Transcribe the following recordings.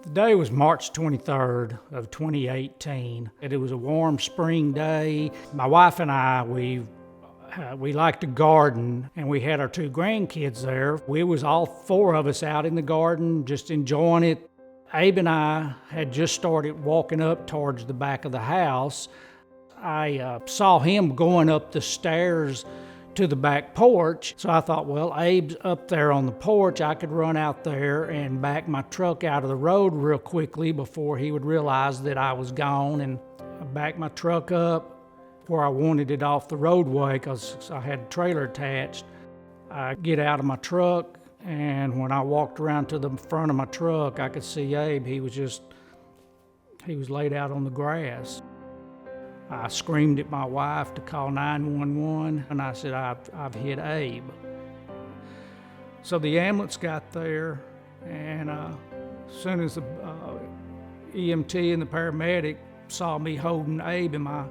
The day was March 23rd of 2018. And it was a warm spring day. My wife and I, we like to garden, and we had our two grandkids there. We was all four of us out in the garden, just enjoying it. Abe and I had just started walking up towards the back of the house. I saw him going up the stairs to the back porch. So I thought, well, Abe's up there on the porch. I could run out there and back my truck out of the road real quickly before he would realize that I was gone. And I backed my truck up where I wanted it off the roadway because I had a trailer attached. I get out of my truck, and when I walked around to the front of my truck, I could see Abe. He was laid out on the grass. I screamed at my wife to call 911, and I said, I've hit Abe. So the ambulance got there, and as soon as the EMT and the paramedic saw me holding Abe in my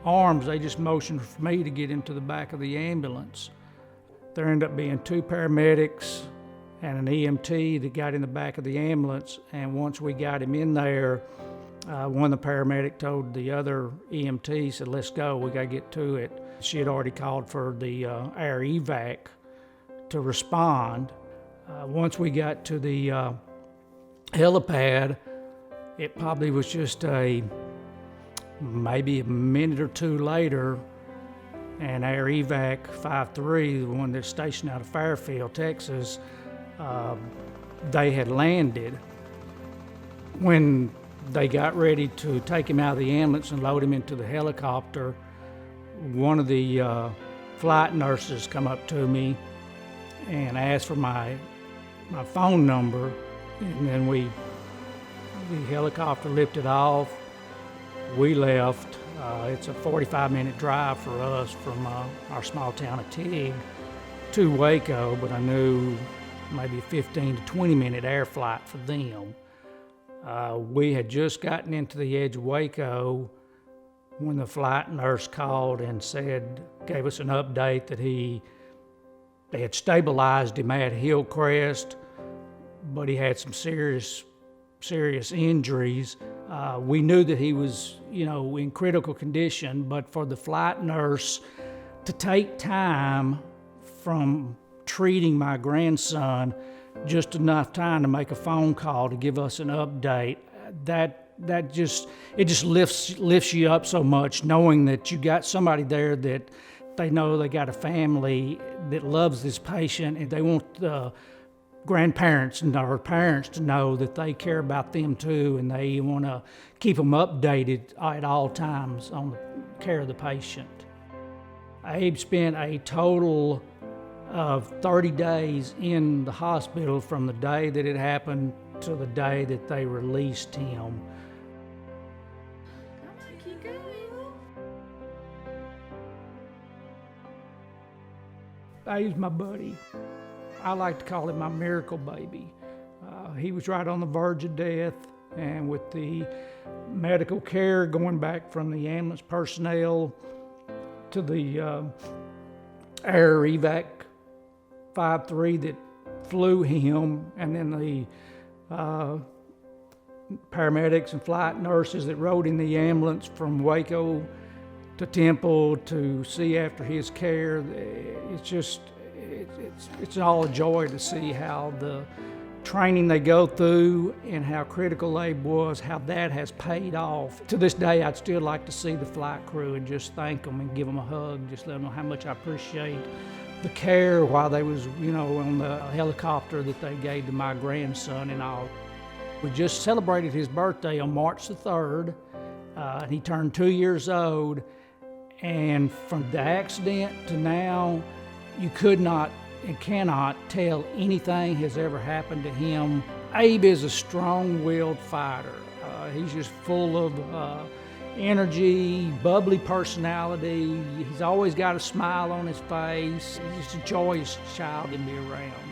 arms, they just motioned for me to get into the back of the ambulance. There ended up being two paramedics and an EMT that got in the back of the ambulance, and once we got him in there, one of the paramedics told the other EMT, said, let's go, we gotta get to it. She had already called for the air evac to respond. Once we got to the helipad, it probably was just maybe a minute or two later, and air evac 53, the one that's stationed out of Fairfield, Texas, they had landed. When they got ready to take him out of the ambulance and load him into the helicopter, one of the flight nurses come up to me and asked for my phone number, and then the helicopter lifted off. We left. It's a 45-minute drive for us from our small town of Tigg to Waco, but I knew maybe a 15 to 20-minute air flight for them. We had just gotten into the edge of Waco when the flight nurse called and gave us an update that they had stabilized him at Hillcrest, but he had some serious injuries. We knew that he was, in critical condition, but for the flight nurse to take time from treating my grandson, just enough time to make a phone call to give us an update, it just lifts you up so much, knowing that you got somebody there that they know they got a family that loves this patient, and they want the grandparents and our parents to know that they care about them too, and they want to keep them updated at all times on the care of the patient. Abe spent a total of 30 days in the hospital from the day that it happened to the day that they released him. Come on, keep going. Abe's my buddy. I like to call him my miracle baby. He was right on the verge of death, and with the medical care going back from the ambulance personnel to the air evac 53 that flew him, and then the paramedics and flight nurses that rode in the ambulance from Waco to Temple to see after his care. It's all a joy to see how the training they go through and how critical Abe was, how that has paid off. To this day, I'd still like to see the flight crew and just thank them and give them a hug, just let them know how much I appreciate the care while they was, on the helicopter that they gave to my grandson and all. We just celebrated his birthday on March the 3rd, and he turned 2 years old, and from the accident to now, you could not and cannot tell anything has ever happened to him. Abe is a strong-willed fighter. He's just full of energy, bubbly personality. He's always got a smile on his face. He's just a joyous child to be around.